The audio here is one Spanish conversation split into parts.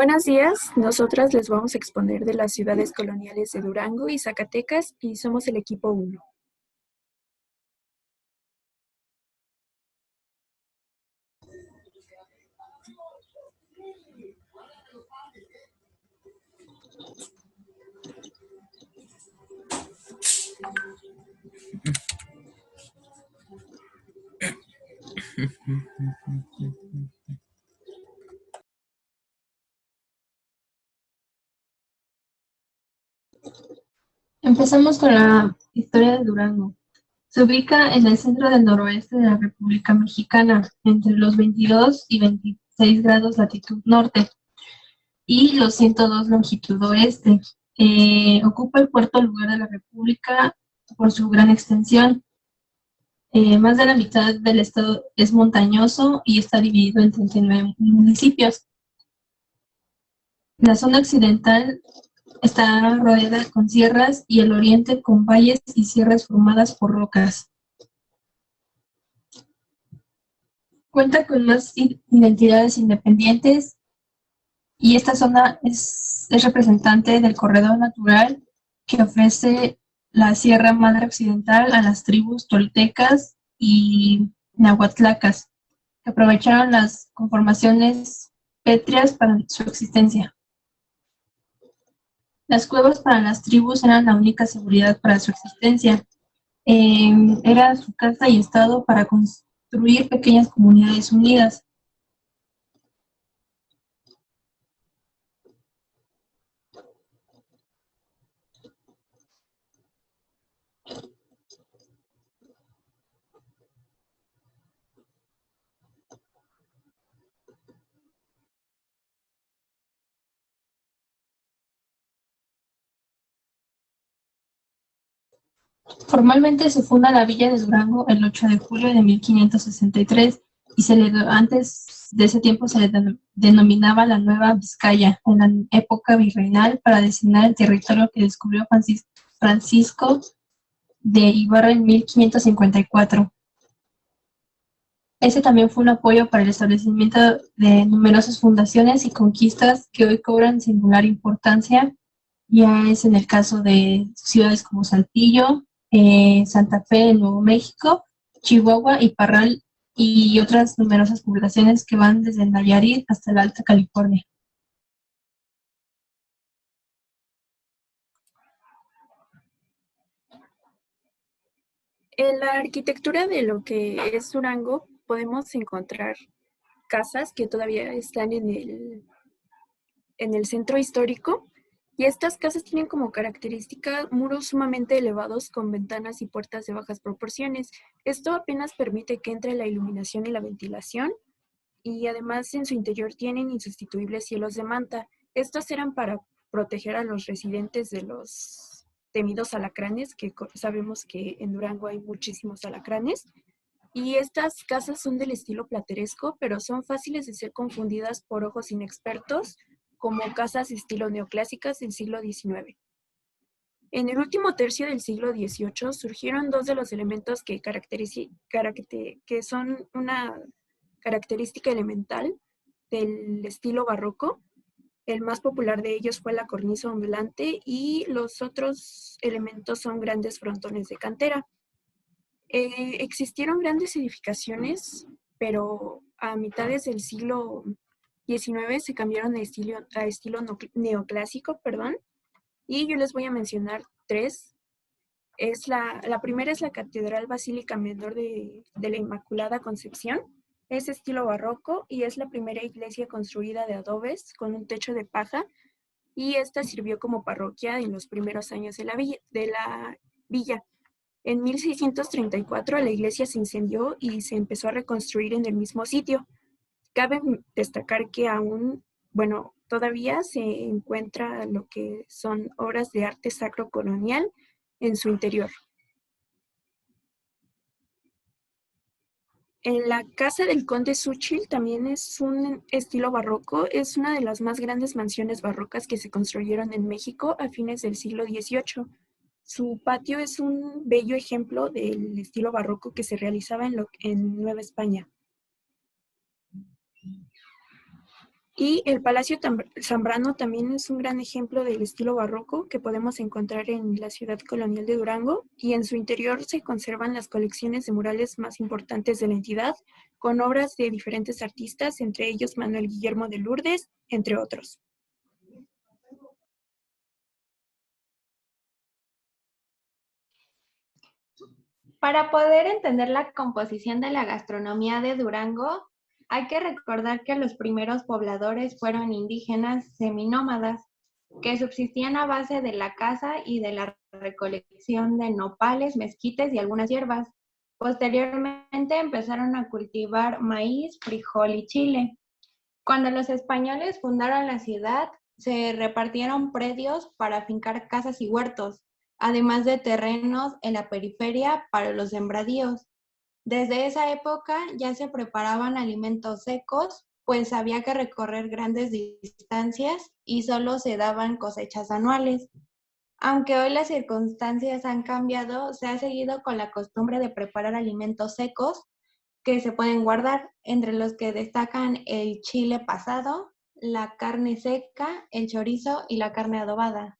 Buenos días, nosotras les vamos a exponer de las ciudades coloniales de Durango y Zacatecas y somos el equipo 1. Empezamos con la historia de Durango. Se ubica en el centro del noroeste de la República Mexicana, entre los 22 y 26 grados latitud norte y los 102 longitud oeste. Ocupa el cuarto lugar de la República por su gran extensión. Más de la mitad del estado es montañoso y está dividido en 39 municipios. La zona occidental está rodeada con sierras y el oriente con valles y sierras formadas por rocas. Cuenta con más identidades independientes y esta zona es representante del corredor natural que ofrece la Sierra Madre Occidental a las tribus toltecas y nahuatlacas, que aprovecharon las conformaciones pétreas para su existencia. Las cuevas para las tribus eran la única seguridad para su existencia. Era su casa y estado para construir pequeñas comunidades unidas. Formalmente se funda la villa de Durango el 8 de julio de 1563 y antes de ese tiempo se le denominaba la Nueva Vizcaya en la época virreinal para designar el territorio que descubrió Francisco de Ibarra en 1554. Ese también fue un apoyo para el establecimiento de numerosas fundaciones y conquistas que hoy cobran singular importancia. Ya es en el caso de ciudades como Saltillo, Santa Fe en Nuevo México, Chihuahua y Parral y otras numerosas poblaciones que van desde Nayarit hasta la Alta California. En la arquitectura de lo que es Durango podemos encontrar casas que todavía están en el centro histórico. Y estas casas tienen como característica muros sumamente elevados con ventanas y puertas de bajas proporciones. Esto apenas permite que entre la iluminación y la ventilación, y además en su interior tienen insustituibles cielos de manta. Estos eran para proteger a los residentes de los temidos alacranes, que sabemos que en Durango hay muchísimos alacranes. Y estas casas son del estilo plateresco, pero son fáciles de ser confundidas por ojos inexpertos como casas estilo neoclásicas del siglo XIX. En el último tercio del siglo XVIII surgieron dos de los elementos que son una característica elemental del estilo barroco. El más popular de ellos fue la cornisa ondulante y los otros elementos son grandes frontones de cantera. Existieron grandes edificaciones, pero a mitades del siglo XIX se cambiaron a estilo neoclásico, y yo les voy a mencionar tres. La primera es la Catedral Basílica Menor de la Inmaculada Concepción. Es estilo barroco y es la primera iglesia construida de adobes con un techo de paja, y esta sirvió como parroquia en los primeros años de la villa. En 1634 la iglesia se incendió y se empezó a reconstruir en el mismo sitio. Cabe destacar que todavía se encuentra lo que son obras de arte sacro colonial en su interior. En la casa del conde Xúchitl también es un estilo barroco. Es una de las más grandes mansiones barrocas que se construyeron en México a fines del siglo XVIII. Su patio es un bello ejemplo del estilo barroco que se realizaba en Nueva España. Y el Palacio Zambrano también es un gran ejemplo del estilo barroco que podemos encontrar en la ciudad colonial de Durango, y en su interior se conservan las colecciones de murales más importantes de la entidad, con obras de diferentes artistas, entre ellos Manuel Guillermo de Lourdes, entre otros. Para poder entender la composición de la gastronomía de Durango, hay que recordar que los primeros pobladores fueron indígenas seminómadas, que subsistían a base de la caza y de la recolección de nopales, mezquites y algunas hierbas. Posteriormente empezaron a cultivar maíz, frijol y chile. Cuando los españoles fundaron la ciudad, se repartieron predios para afincar casas y huertos, además de terrenos en la periferia para los sembradíos. Desde esa época ya se preparaban alimentos secos, pues había que recorrer grandes distancias y solo se daban cosechas anuales. Aunque hoy las circunstancias han cambiado, se ha seguido con la costumbre de preparar alimentos secos que se pueden guardar, entre los que destacan el chile pasado, la carne seca, el chorizo y la carne adobada.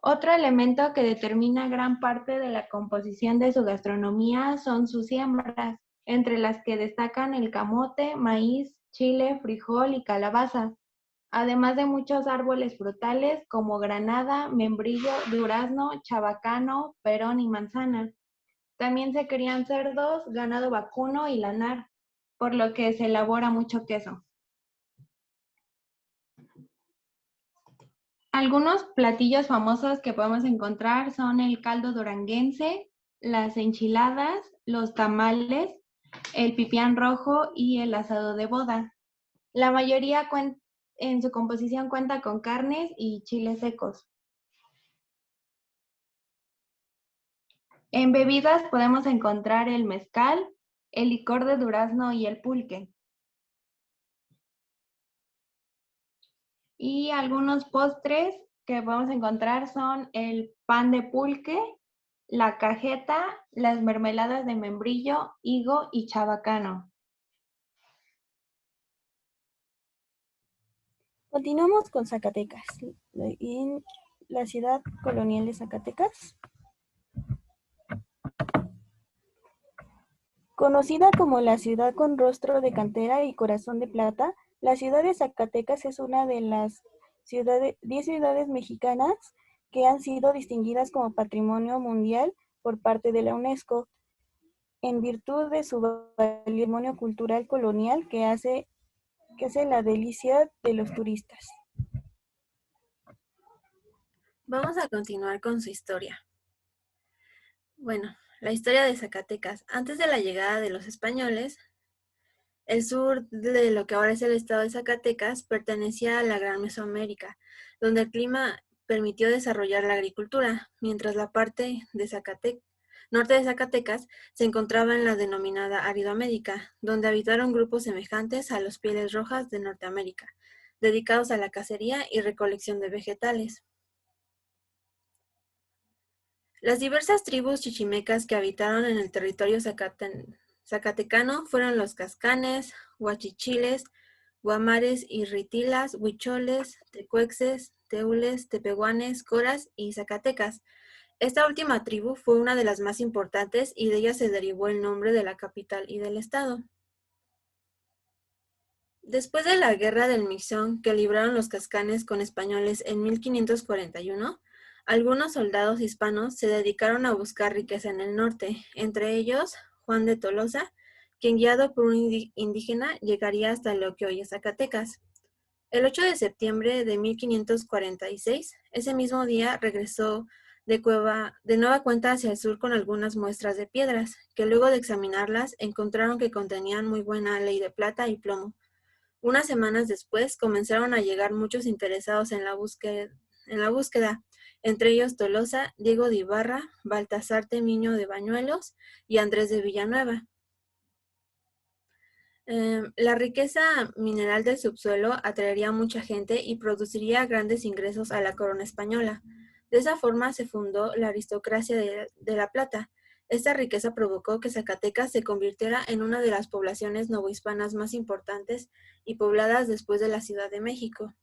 Otro elemento que determina gran parte de la composición de su gastronomía son sus siembras, entre las que destacan el camote, maíz, chile, frijol y calabaza, además de muchos árboles frutales como granada, membrillo, durazno, chabacano, perón y manzana. También se crían cerdos, ganado vacuno y lanar, por lo que se elabora mucho queso. Algunos platillos famosos que podemos encontrar son el caldo duranguense, las enchiladas, los tamales, el pipián rojo y el asado de boda. La mayoría en su composición cuenta con carnes y chiles secos. En bebidas podemos encontrar el mezcal, el licor de durazno y el pulque. Y algunos postres que podemos encontrar son el pan de pulque, la cajeta, las mermeladas de membrillo, higo y chabacano. Continuamos con Zacatecas. En la ciudad colonial de Zacatecas, conocida como la ciudad con rostro de cantera y corazón de plata, la ciudad de Zacatecas es una de las 10 ciudades mexicanas que han sido distinguidas como Patrimonio Mundial por parte de la UNESCO, en virtud de su patrimonio cultural colonial que hace la delicia de los turistas. Vamos a continuar con su historia. Bueno, la historia de Zacatecas. Antes de la llegada de los españoles, el sur de lo que ahora es el estado de Zacatecas pertenecía a la Gran Mesoamérica, donde el clima permitió desarrollar la agricultura, mientras la parte de norte de Zacatecas se encontraba en la denominada Aridoamérica, donde habitaron grupos semejantes a los pieles rojas de Norteamérica, dedicados a la cacería y recolección de vegetales. Las diversas tribus chichimecas que habitaron en el territorio zacatecano fueron los cascanes, huachichiles, guamares y ritilas, huicholes, tecuexes, teules, tepehuanes, coras y zacatecas. Esta última tribu fue una de las más importantes y de ella se derivó el nombre de la capital y del estado. Después de la Guerra del Mixón que libraron los cascanes con españoles en 1541, algunos soldados hispanos se dedicaron a buscar riqueza en el norte, entre ellos Juan de Tolosa, quien guiado por un indígena llegaría hasta lo que hoy es Zacatecas. El 8 de septiembre de 1546, ese mismo día regresó de nueva cuenta hacia el sur con algunas muestras de piedras, que luego de examinarlas encontraron que contenían muy buena ley de plata y plomo. Unas semanas después comenzaron a llegar muchos interesados en la búsqueda, entre ellos Tolosa, Diego de Ibarra, Baltasar Temiño de Bañuelos y Andrés de Villanueva. La riqueza mineral del subsuelo atraería a mucha gente y produciría grandes ingresos a la corona española. De esa forma se fundó la aristocracia de la plata, Esta riqueza provocó que Zacatecas se convirtiera en una de las poblaciones novohispanas más importantes y pobladas después de la Ciudad de México.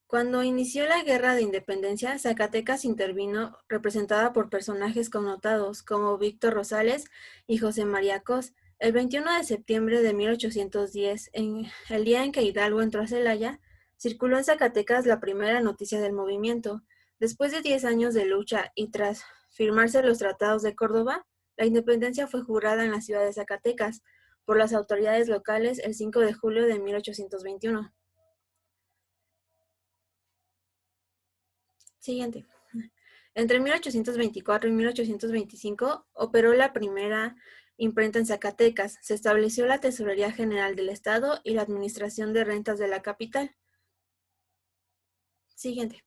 Cuando inició la Guerra de Independencia, Zacatecas intervino representada por personajes connotados como Víctor Rosales y José María Cos. El 21 de septiembre de 1810, el día en que Hidalgo entró a Celaya, circuló en Zacatecas la primera noticia del movimiento. Después de 10 años de lucha y tras firmarse los tratados de Córdoba, la independencia fue jurada en la ciudad de Zacatecas por las autoridades locales el 5 de julio de 1821. Siguiente. Entre 1824 y 1825 operó la primera imprenta en Zacatecas. Se estableció la Tesorería General del Estado y la Administración de Rentas de la capital. Siguiente.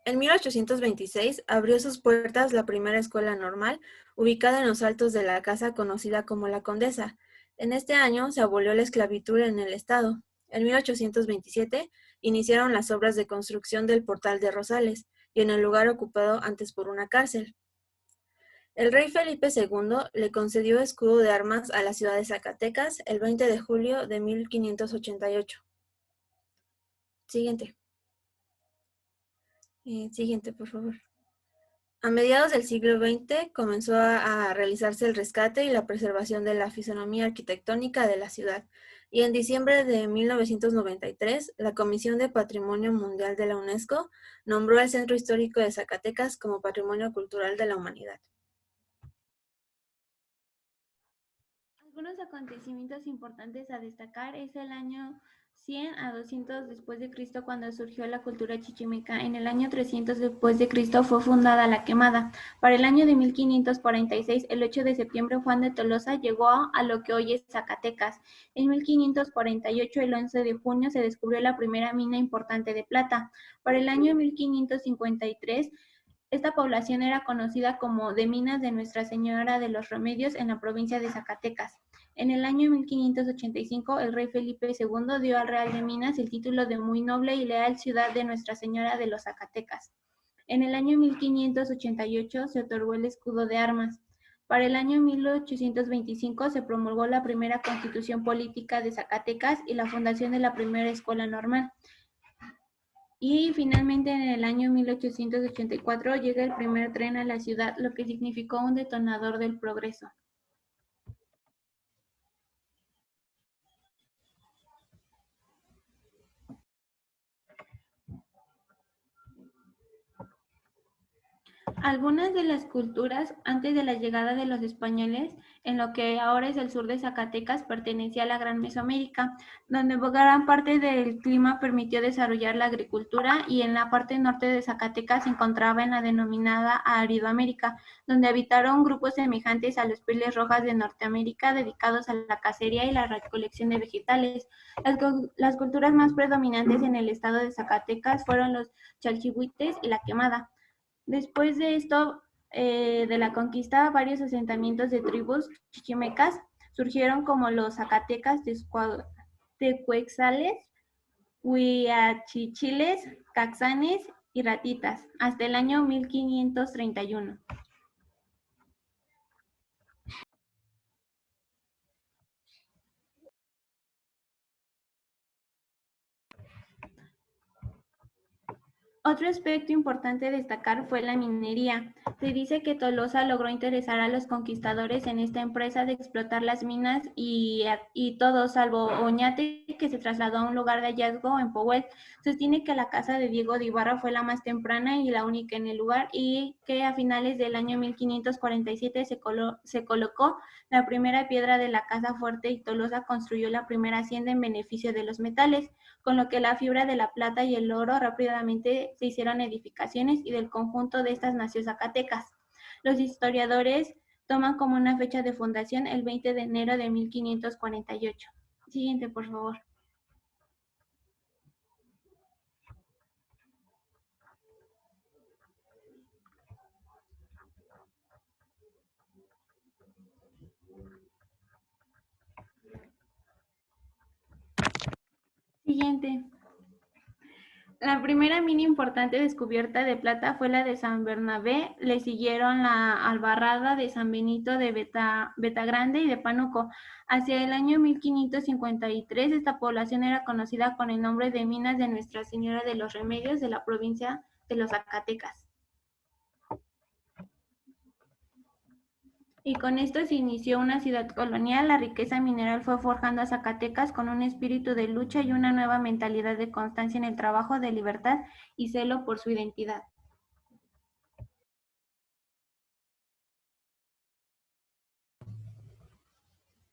En 1826 abrió sus puertas la primera escuela normal, ubicada en los altos de la casa conocida como La Condesa. En este año se abolió la esclavitud en el Estado. En 1827 iniciaron las obras de construcción del Portal de Rosales y en el lugar ocupado antes por una cárcel. El rey Felipe II le concedió escudo de armas a la ciudad de Zacatecas el 20 de julio de 1588. Siguiente. Siguiente, por favor. A mediados del siglo XX comenzó a realizarse el rescate y la preservación de la fisonomía arquitectónica de la ciudad, y en diciembre de 1993, la Comisión de Patrimonio Mundial de la UNESCO nombró al Centro Histórico de Zacatecas como Patrimonio Cultural de la Humanidad. Algunos acontecimientos importantes a destacar es el año 100 a 200 después de Cristo, cuando surgió la cultura chichimeca. En el año 300 después de Cristo fue fundada La Quemada. Para el año de 1546, el 8 de septiembre, Juan de Tolosa llegó a lo que hoy es Zacatecas. En 1548, el 11 de junio, se descubrió la primera mina importante de plata. Para el año 1553, esta población era conocida como de Minas de Nuestra Señora de los Remedios en la provincia de Zacatecas. En el año 1585, el rey Felipe II dio al Real de Minas el título de muy noble y leal ciudad de Nuestra Señora de los Zacatecas. En el año 1588 se otorgó el escudo de armas. Para el año 1825 se promulgó la primera constitución política de Zacatecas y la fundación de la primera escuela normal. Y finalmente, en el año 1884 llega el primer tren a la ciudad, lo que significó un detonador del progreso. Algunas de las culturas antes de la llegada de los españoles en lo que ahora es el sur de Zacatecas pertenecía a la Gran Mesoamérica, donde gran parte del clima permitió desarrollar la agricultura, y en la parte norte de Zacatecas se encontraba en la denominada Aridoamérica, donde habitaron grupos semejantes a los pieles rojas de Norteamérica dedicados a la cacería y la recolección de vegetales. Las culturas más predominantes en el estado de Zacatecas fueron los chalchihuites y la quemada. Después de esto, de la conquista, varios asentamientos de tribus chichimecas surgieron, como los zacatecas, tecuexales, huiachichiles, caxanes y ratitas, hasta el año 1531. Otro aspecto importante a destacar fue la minería. Se dice que Tolosa logró interesar a los conquistadores en esta empresa de explotar las minas, y todo salvo Oñate, que se trasladó a un lugar de hallazgo en Powell. Sostiene que la casa de Diego de Ibarra fue la más temprana y la única en el lugar, y que a finales del año 1547 se colocó la primera piedra de la casa fuerte y Tolosa construyó la primera hacienda en beneficio de los metales, con lo que la fibra de la plata y el oro rápidamente se hicieron edificaciones, y del conjunto de estas nació Zacatecas. Los historiadores toman como una fecha de fundación el 20 de enero de 1548. Siguiente, por favor. Siguiente. La primera mina importante descubierta de plata fue la de San Bernabé, le siguieron la Albarrada de San Benito de Betagrande y de Pánuco. Hacia el año 1553 esta población era conocida con el nombre de Minas de Nuestra Señora de los Remedios de la provincia de los Zacatecas. Y con esto se inició una ciudad colonial. La riqueza mineral fue forjando a Zacatecas con un espíritu de lucha y una nueva mentalidad de constancia en el trabajo, de libertad y celo por su identidad.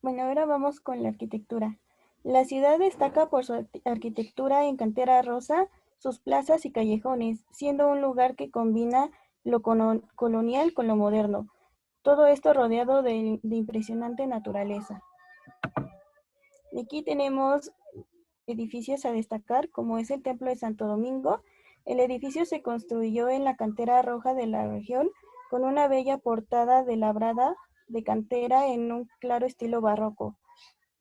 Bueno, ahora vamos con la arquitectura. La ciudad destaca por su arquitectura en cantera rosa, sus plazas y callejones, siendo un lugar que combina lo colonial con lo moderno. Todo esto rodeado de impresionante naturaleza. Aquí tenemos edificios a destacar, como es el Templo de Santo Domingo. El edificio se construyó en la cantera roja de la región, con una bella portada de labrada de cantera en un claro estilo barroco.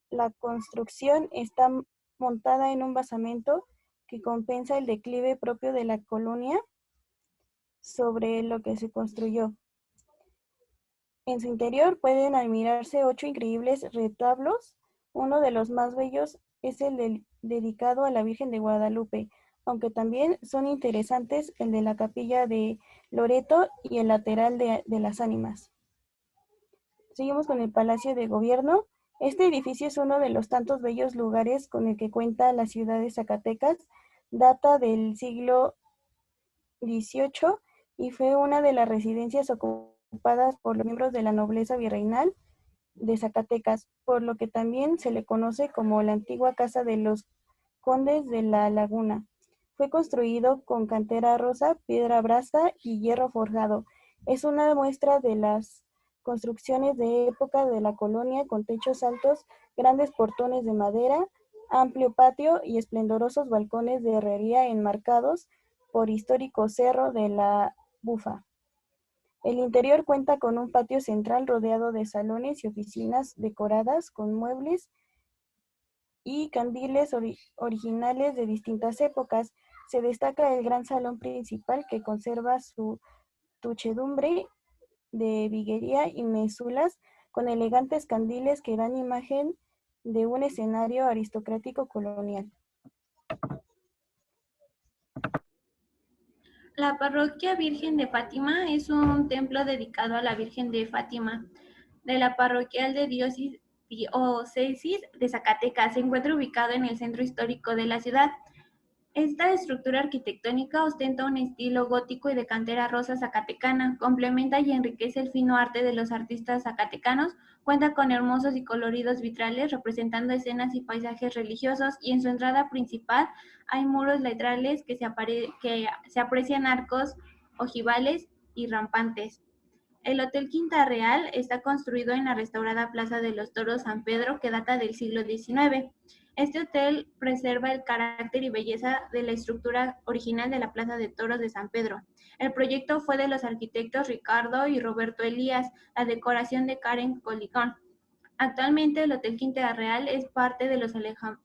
La construcción está montada en un basamento que compensa el declive propio de la colonia sobre lo que se construyó. En su interior pueden admirarse 8 increíbles retablos. Uno de los más bellos es el dedicado a la Virgen de Guadalupe, aunque también son interesantes el de la capilla de Loreto y el lateral de las Ánimas. Seguimos con el Palacio de Gobierno. Este edificio es uno de los tantos bellos lugares con el que cuenta la ciudad de Zacatecas. Data del siglo XVIII y fue una de las residencias ocupadas por los miembros de la nobleza virreinal de Zacatecas, por lo que también se le conoce como la antigua Casa de los Condes de la Laguna. Fue construido con cantera rosa, piedra brasa y hierro forjado. Es una muestra de las construcciones de época de la colonia, con techos altos, grandes portones de madera, amplio patio y esplendorosos balcones de herrería enmarcados por histórico cerro de la Bufa. El interior cuenta con un patio central rodeado de salones y oficinas decoradas con muebles y candiles originales de distintas épocas. Se destaca el gran salón principal, que conserva su tuchedumbre de viguería y mesulas con elegantes candiles que dan imagen de un escenario aristocrático colonial. La parroquia Virgen de Fátima es un templo dedicado a la Virgen de Fátima de la parroquial de diócesis de Zacatecas. Se encuentra ubicado en el centro histórico de la ciudad. Esta estructura arquitectónica ostenta un estilo gótico y de cantera rosa zacatecana, complementa y enriquece el fino arte de los artistas zacatecanos, cuenta con hermosos y coloridos vitrales representando escenas y paisajes religiosos, y en su entrada principal hay muros laterales que se aprecian arcos ojivales y rampantes. El Hotel Quinta Real está construido en la restaurada Plaza de los Toros San Pedro, que data del siglo XIX. Este hotel preserva el carácter y belleza de la estructura original de la Plaza de Toros de San Pedro. El proyecto fue de los arquitectos Ricardo y Roberto Elías, la decoración de Karen Colicón. Actualmente el Hotel Quinta Real es parte de los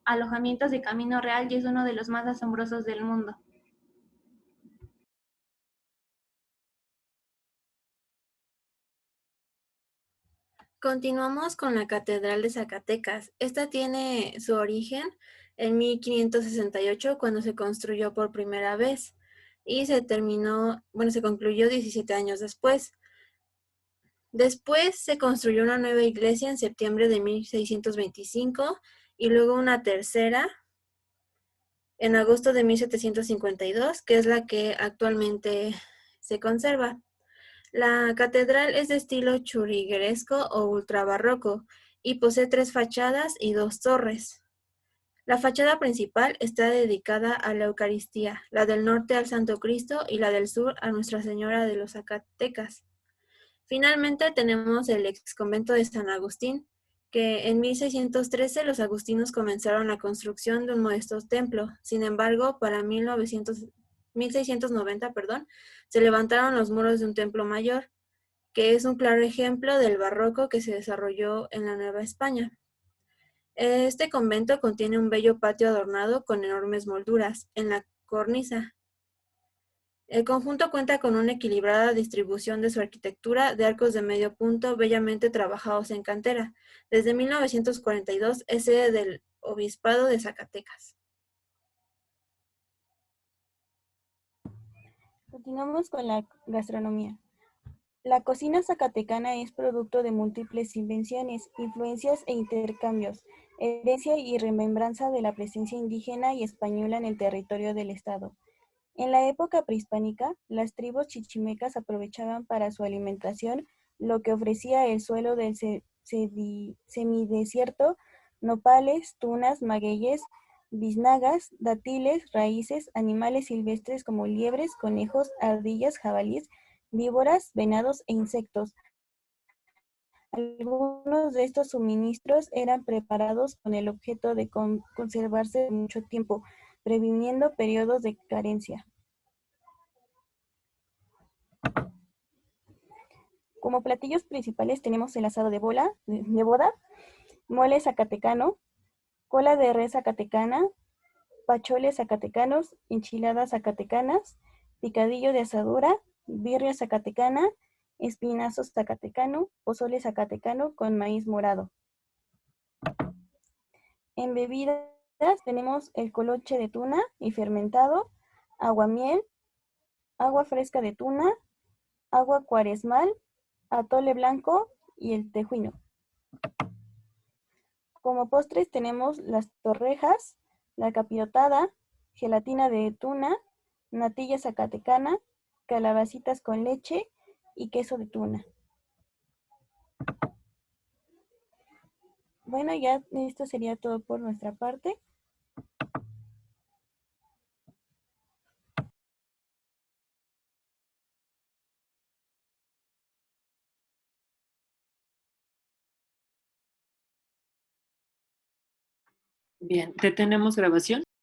alojamientos de Camino Real y es uno de los más asombrosos del mundo. Continuamos con la Catedral de Zacatecas. Esta tiene su origen en 1568, cuando se construyó por primera vez y se concluyó 17 años después. Después se construyó una nueva iglesia en septiembre de 1625 y luego una tercera en agosto de 1752, que es la que actualmente se conserva. La catedral es de estilo churrigueresco o ultrabarroco y posee 3 fachadas y 2 torres. La fachada principal está dedicada a la Eucaristía, la del norte al Santo Cristo y la del sur a Nuestra Señora de los Zacatecas. Finalmente tenemos el exconvento de San Agustín, que en 1613 los agustinos comenzaron la construcción de un modesto templo. Sin embargo, para 1690, se levantaron los muros de un templo mayor, que es un claro ejemplo del barroco que se desarrolló en la Nueva España. Este convento contiene un bello patio adornado con enormes molduras, en la cornisa. El conjunto cuenta con una equilibrada distribución de su arquitectura de arcos de medio punto bellamente trabajados en cantera. Desde 1942 es sede del Obispado de Zacatecas. Continuamos con la gastronomía. La cocina zacatecana es producto de múltiples invenciones, influencias e intercambios, herencia y remembranza de la presencia indígena y española en el territorio del estado. En la época prehispánica, las tribus chichimecas aprovechaban para su alimentación lo que ofrecía el suelo del semidesierto: nopales, tunas, magueyes, biznagas, dátiles, raíces, animales silvestres como liebres, conejos, ardillas, jabalíes, víboras, venados e insectos. Algunos de estos suministros eran preparados con el objeto de conservarse mucho tiempo, previniendo periodos de carencia. Como platillos principales tenemos el asado de boda, mole zacatecano, cola de res zacatecana, pacholes zacatecanos, enchiladas zacatecanas, picadillo de asadura, birria zacatecana, espinazos zacatecano, pozole zacatecano con maíz morado. En bebidas tenemos el coloche de tuna y fermentado, aguamiel, agua fresca de tuna, agua cuaresmal, atole blanco y el tejuino. Como postres tenemos las torrejas, la capirotada, gelatina de tuna, natilla zacatecana, calabacitas con leche y queso de tuna. Bueno, ya esto sería todo por nuestra parte. Bien, detenemos grabación.